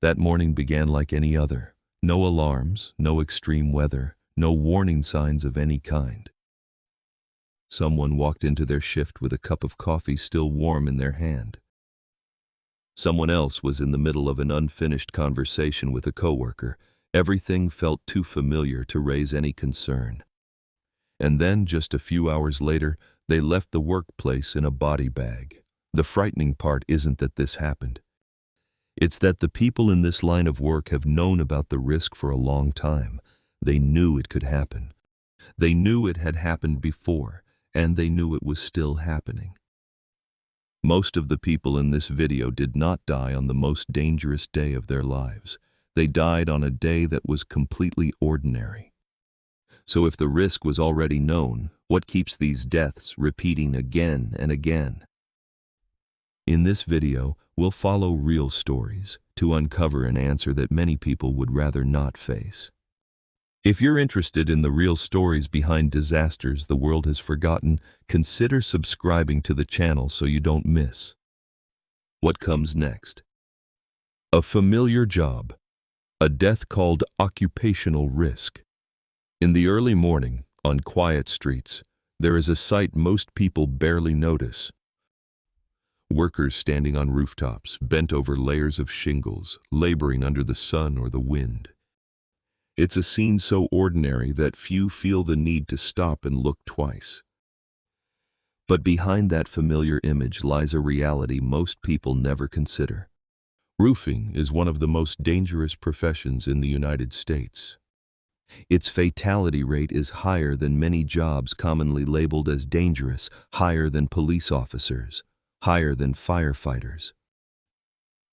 That morning began like any other. No alarms, no extreme weather, no warning signs of any kind. Someone walked into their shift with a cup of coffee still warm in their hand. Someone else was in the middle of an unfinished conversation with a coworker. Everything felt too familiar to raise any concern. And then, just a few hours later, they left the workplace in a body bag. The frightening part isn't that this happened. It's that the people in this line of work have known about the risk for a long time. They knew it could happen. They knew it had happened before, and they knew it was still happening. Most of the people in this video did not die on the most dangerous day of their lives. They died on a day that was completely ordinary. So if the risk was already known, what keeps these deaths repeating again and again? In this video, we'll follow real stories to uncover an answer that many people would rather not face. If you're interested in the real stories behind disasters the world has forgotten, consider subscribing to the channel so you don't miss. What comes next? A familiar job. A death called occupational risk. In the early morning, on quiet streets, there is a sight most people barely notice. Workers standing on rooftops, bent over layers of shingles, laboring under the sun or the wind. It's a scene so ordinary that few feel the need to stop and look twice. But behind that familiar image lies a reality most people never consider. Roofing is one of the most dangerous professions in the United States. Its fatality rate is higher than many jobs commonly labeled as dangerous, higher than police officers, higher than firefighters.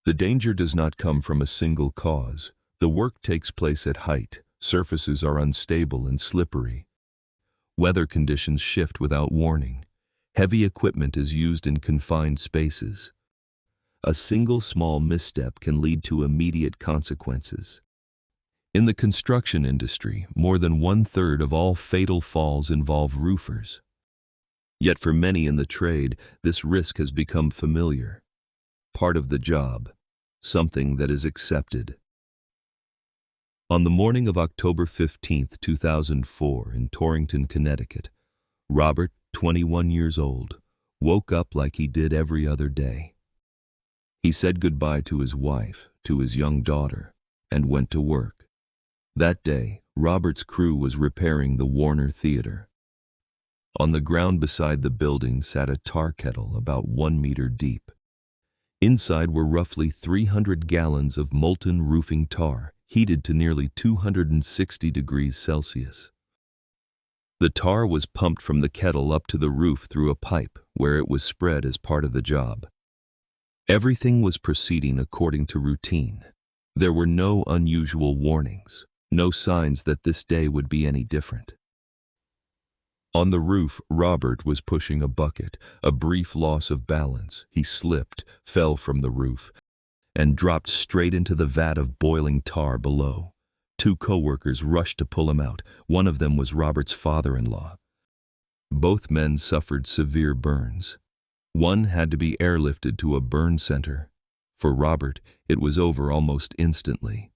The danger does not come from a single cause. The work takes place at height, surfaces are unstable and slippery. Weather conditions shift without warning. Heavy equipment is used in confined spaces. A single small misstep can lead to immediate consequences. In the construction industry, more than 1/3 of all fatal falls involve roofers. Yet for many in the trade, this risk has become familiar. Part of the job, something that is accepted. On the morning of October 15, 2004, in Torrington, Connecticut, Robert, 21 years old, woke up like he did every other day. He said goodbye to his wife, to his young daughter, and went to work. That day, Robert's crew was repairing the Warner Theater. On the ground beside the building sat a tar kettle about 1 meter deep. Inside were roughly 300 gallons of molten roofing tar, heated to nearly 260 degrees Celsius. The tar was pumped from the kettle up to the roof through a pipe, where it was spread as part of the job. Everything was proceeding according to routine. There were no unusual warnings, no signs that this day would be any different. On the roof, Robert was pushing a bucket. A brief loss of balance. He slipped, fell from the roof, and dropped straight into the vat of boiling tar below. 2 coworkers rushed to pull him out. One of them was Robert's father-in-law. Both men suffered severe burns. One had to be airlifted to a burn center. For Robert, it was over almost instantly.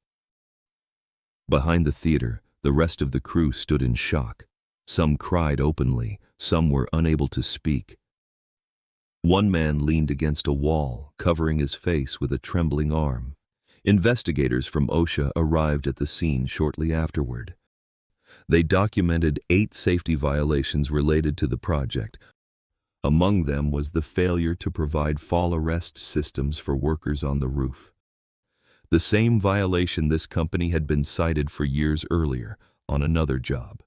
Behind the theater, the rest of the crew stood in shock. Some cried openly, some were unable to speak. One man leaned against a wall, covering his face with a trembling arm. Investigators from OSHA arrived at the scene shortly afterward. They documented 8 safety violations related to the project. Among them was the failure to provide fall arrest systems for workers on the roof. The same violation this company had been cited for years earlier on another job.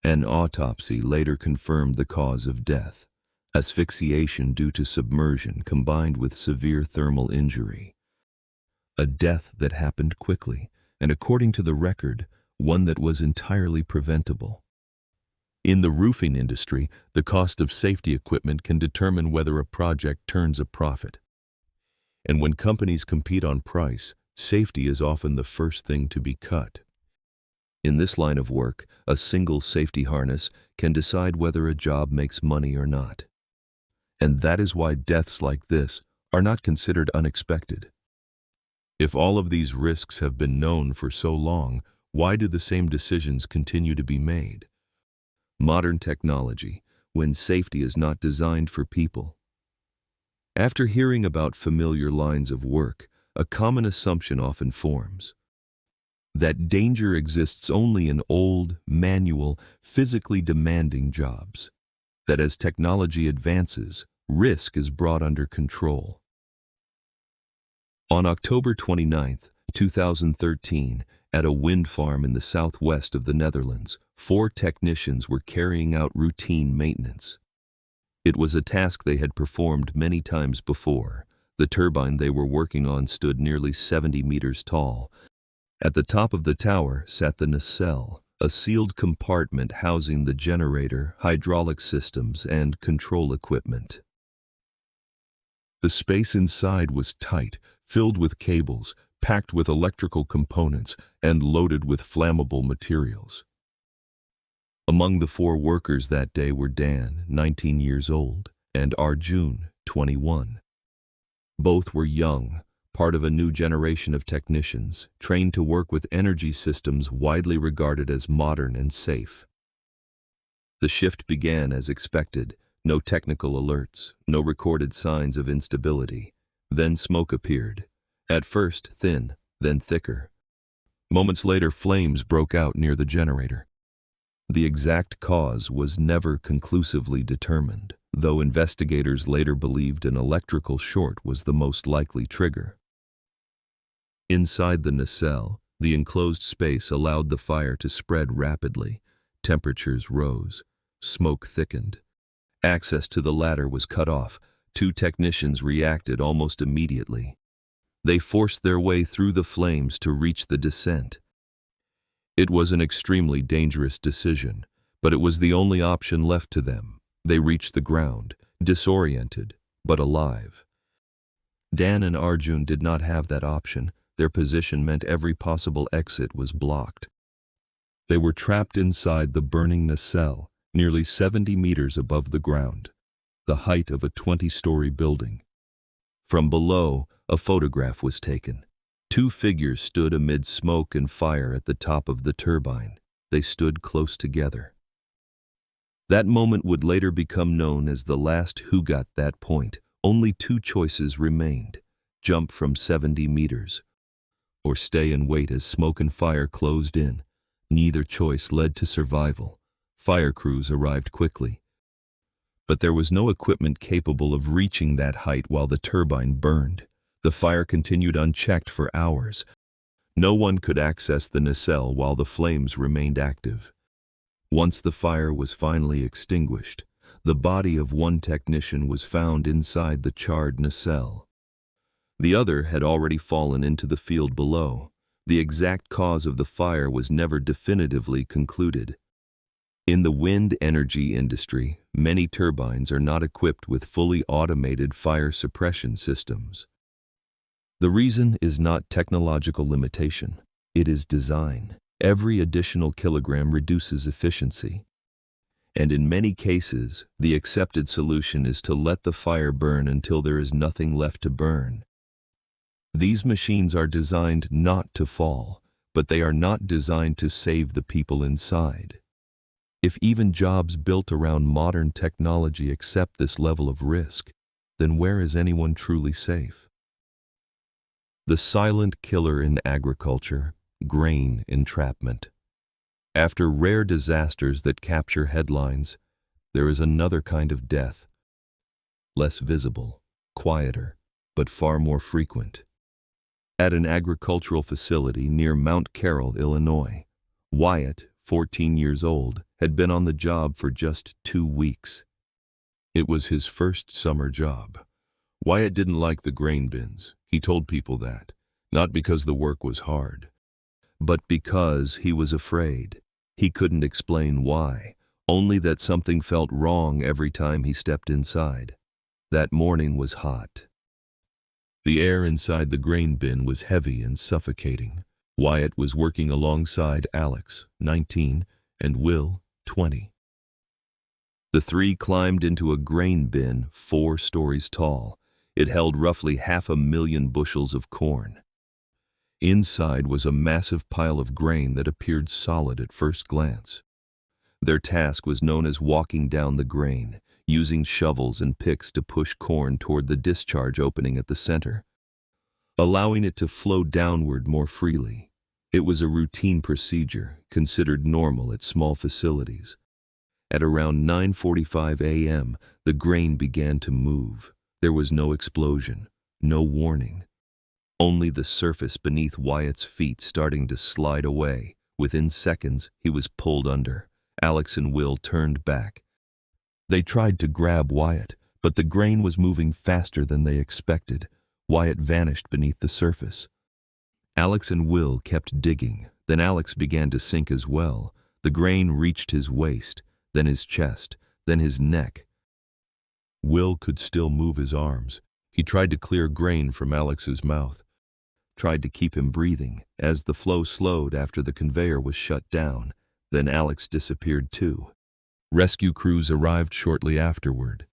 An autopsy later confirmed the cause of death: asphyxiation due to submersion combined with severe thermal injury. A death that happened quickly, and according to the record, one that was entirely preventable. In the roofing industry, the cost of safety equipment can determine whether a project turns a profit. And when companies compete on price, safety is often the first thing to be cut. In this line of work, a single safety harness can decide whether a job makes money or not. And that is why deaths like this are not considered unexpected. If all of these risks have been known for so long, why do the same decisions continue to be made? Modern technology, when safety is not designed for people. After hearing about familiar lines of work, a common assumption often forms that danger exists only in old, manual, physically demanding jobs. That as technology advances, risk is brought under control. On October 29, 2013, at a wind farm in the southwest of the Netherlands, 4 technicians were carrying out routine maintenance. It was a task they had performed many times before. The turbine they were working on stood nearly 70 meters tall. At the top of the tower sat the nacelle, a sealed compartment housing the generator, hydraulic systems, and control equipment. The space inside was tight, filled with cables, packed with electrical components, and loaded with flammable materials. Among the 4 workers that day were Dan, 19 years old, and Arjun, 21. Both were young, part of a new generation of technicians, trained to work with energy systems widely regarded as modern and safe. The shift began as expected. No technical alerts, no recorded signs of instability. Then smoke appeared. At first thin, then thicker. Moments later, flames broke out near the generator. The exact cause was never conclusively determined, though investigators later believed an electrical short was the most likely trigger. Inside the nacelle, the enclosed space allowed the fire to spread rapidly. Temperatures rose. Smoke thickened. Access to the ladder was cut off. 2 technicians reacted almost immediately. They forced their way through the flames to reach the descent. It was an extremely dangerous decision, but it was the only option left to them. They reached the ground, disoriented, but alive. Dan and Arjun did not have that option. Their position meant every possible exit was blocked. They were trapped inside the burning nacelle, nearly 70 meters above the ground, the height of a 20-story building. From below, a photograph was taken. 2 figures stood amid smoke and fire at the top of the turbine. They stood close together. That moment would later become known as the last Who Got That Point. Only 2 choices remained: jump from 70 meters, or stay and wait as smoke and fire closed in. Neither choice led to survival. Fire crews arrived quickly. But there was no equipment capable of reaching that height while the turbine burned. The fire continued unchecked for hours. No one could access the nacelle while the flames remained active. Once the fire was finally extinguished, the body of one technician was found inside the charred nacelle. The other had already fallen into the field below. The exact cause of the fire was never definitively concluded. In the wind energy industry, many turbines are not equipped with fully automated fire suppression systems. The reason is not technological limitation. It is design. Every additional kilogram reduces efficiency. And in many cases, the accepted solution is to let the fire burn until there is nothing left to burn. These machines are designed not to fall, but they are not designed to save the people inside. If even jobs built around modern technology accept this level of risk, then where is anyone truly safe? The silent killer in agriculture, grain entrapment. After rare disasters that capture headlines, there is another kind of death, less visible, quieter, but far more frequent. At an agricultural facility near Mount Carroll, Illinois, Wyatt, 14 years old, had been on the job for just 2 weeks. It was his first summer job. Wyatt didn't like the grain bins. He told people that, not because the work was hard, but because he was afraid. He couldn't explain why, only that something felt wrong every time he stepped inside. That morning was hot. The air inside the grain bin was heavy and suffocating. Wyatt was working alongside Alex, 19, and Will, 20. The 3 climbed into a grain bin 4 stories tall. It held roughly 500,000 bushels of corn. Inside was a massive pile of grain that appeared solid at first glance. Their task was known as walking down the grain, using shovels and picks to push corn toward the discharge opening at the center, allowing it to flow downward more freely. It was a routine procedure, considered normal at small facilities. At around 9:45 a.m., the grain began to move. There was no explosion, no warning. Only the surface beneath Wyatt's feet starting to slide away. Within seconds, he was pulled under. Alex and Will turned back. They tried to grab Wyatt, but the grain was moving faster than they expected. Wyatt vanished beneath the surface. Alex and Will kept digging. Then Alex began to sink as well. The grain reached his waist, then his chest, then his neck. Will could still move his arms. He tried to clear grain from Alex's mouth, tried to keep him breathing as the flow slowed after the conveyor was shut down. Then Alex disappeared too. Rescue crews arrived shortly afterward.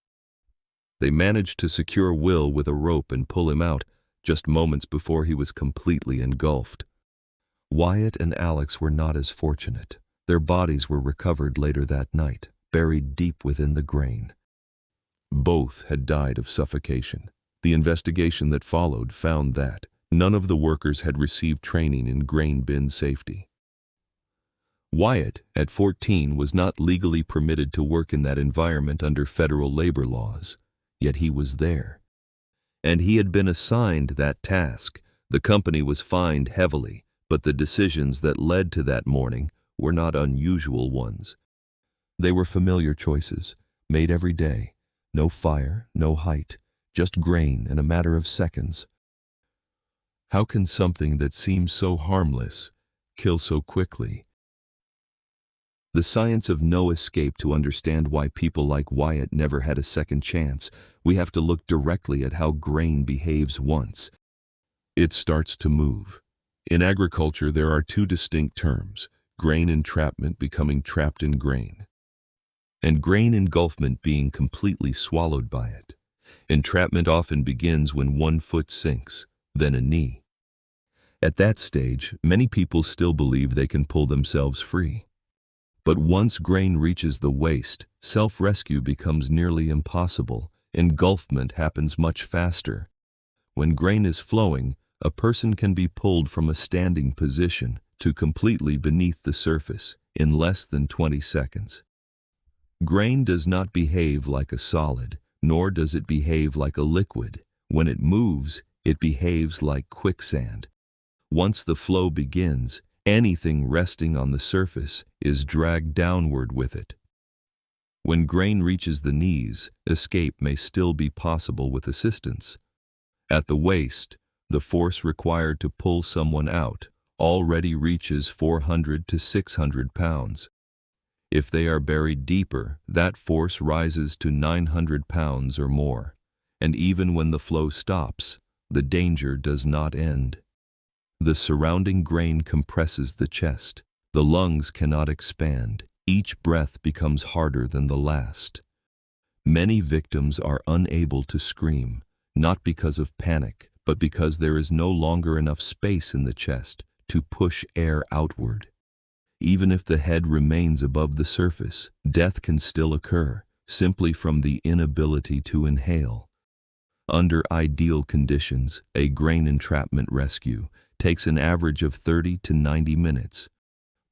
They managed to secure Will with a rope and pull him out just moments before he was completely engulfed. Wyatt and Alex were not as fortunate. Their bodies were recovered later that night, buried deep within the grain. Both had died of suffocation. The investigation that followed found that none of the workers had received training in grain bin safety. Wyatt, at 14, was not legally permitted to work in that environment under federal labor laws, yet he was there. And he had been assigned that task. The company was fined heavily, but the decisions that led to that morning were not unusual ones. They were familiar choices, made every day. No fire, no height, just grain in a matter of seconds. How can something that seems so harmless kill so quickly? The science of no escape. To understand why people like Wyatt never had a second chance, we have to look directly at how grain behaves once it starts to move. In agriculture, there are two distinct terms: grain entrapment, becoming trapped in grain, and grain engulfment, being completely swallowed by it. Entrapment often begins when one foot sinks, then a knee. At that stage, many people still believe they can pull themselves free. But once grain reaches the waist, self-rescue becomes nearly impossible. Engulfment happens much faster. When grain is flowing, a person can be pulled from a standing position to completely beneath the surface in less than 20 seconds. Grain does not behave like a solid, nor does it behave like a liquid. When it moves, it behaves like quicksand. Once the flow begins, anything resting on the surface is dragged downward with it. When grain reaches the knees, escape may still be possible with assistance. At the waist, the force required to pull someone out already reaches 400 to 600 pounds. If they are buried deeper, that force rises to 900 pounds or more. And even when the flow stops, the danger does not end. The surrounding grain compresses the chest. The lungs cannot expand. Each breath becomes harder than the last. Many victims are unable to scream, not because of panic, but because there is no longer enough space in the chest to push air outward. Even if the head remains above the surface, death can still occur, simply from the inability to inhale. Under ideal conditions, a grain entrapment rescue takes an average of 30 to 90 minutes,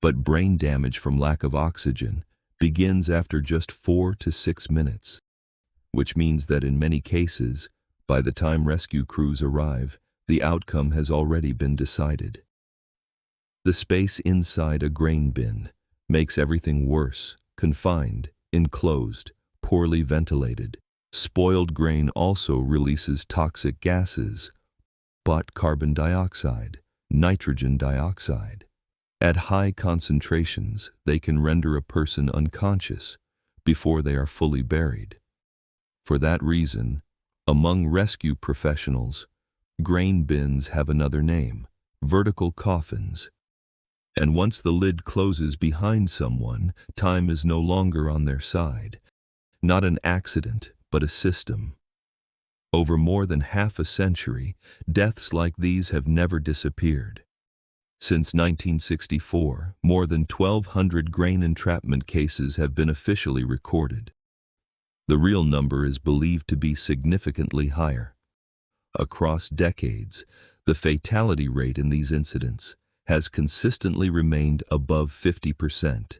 but brain damage from lack of oxygen begins after just 4 to 6 minutes, which means that in many cases, by the time rescue crews arrive, the outcome has already been decided. The space inside a grain bin makes everything worse: confined, enclosed, poorly ventilated. Spoiled grain also releases toxic gases, but carbon dioxide, nitrogen dioxide. At high concentrations, they can render a person unconscious before they are fully buried. For that reason, among rescue professionals, grain bins have another name: vertical coffins. And once the lid closes behind someone, time is no longer on their side. Not an accident, but a system. Over more than half a century, deaths like these have never disappeared. Since 1964, more than 1,200 grain entrapment cases have been officially recorded. The real number is believed to be significantly higher. Across decades, the fatality rate in these incidents has consistently remained above 50%.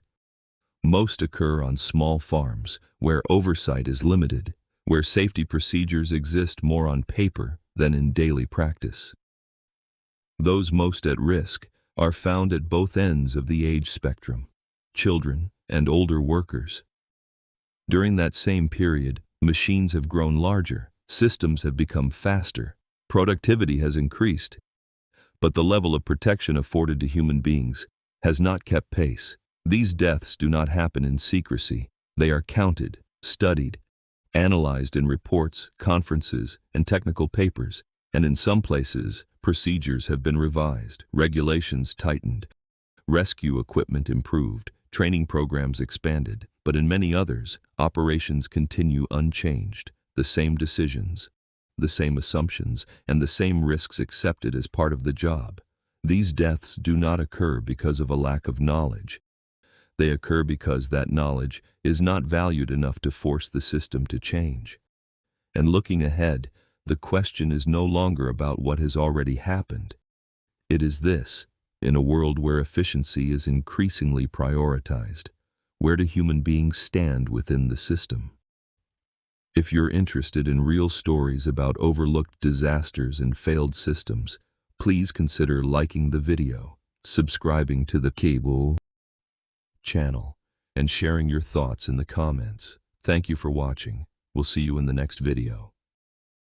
Most occur on small farms, where oversight is limited, where safety procedures exist more on paper than in daily practice. Those most at risk are found at both ends of the age spectrum, children and older workers. During that same period, machines have grown larger, systems have become faster, productivity has increased, but the level of protection afforded to human beings has not kept pace. These deaths do not happen in secrecy. They are counted, studied, analyzed in reports, conferences, and technical papers, and in some places, procedures have been revised, regulations tightened, rescue equipment improved, training programs expanded, but in many others, operations continue unchanged, the same decisions, the same assumptions, and the same risks accepted as part of the job. These deaths do not occur because of a lack of knowledge. They occur because that knowledge is not valued enough to force the system to change. And looking ahead, the question is no longer about what has already happened. It is this: in a world where efficiency is increasingly prioritized, where do human beings stand within the system? If you're interested in real stories about overlooked disasters and failed systems, please consider liking the video, subscribing to the cable channel, and sharing your thoughts in the comments. Thank you for watching. We'll see you in the next video.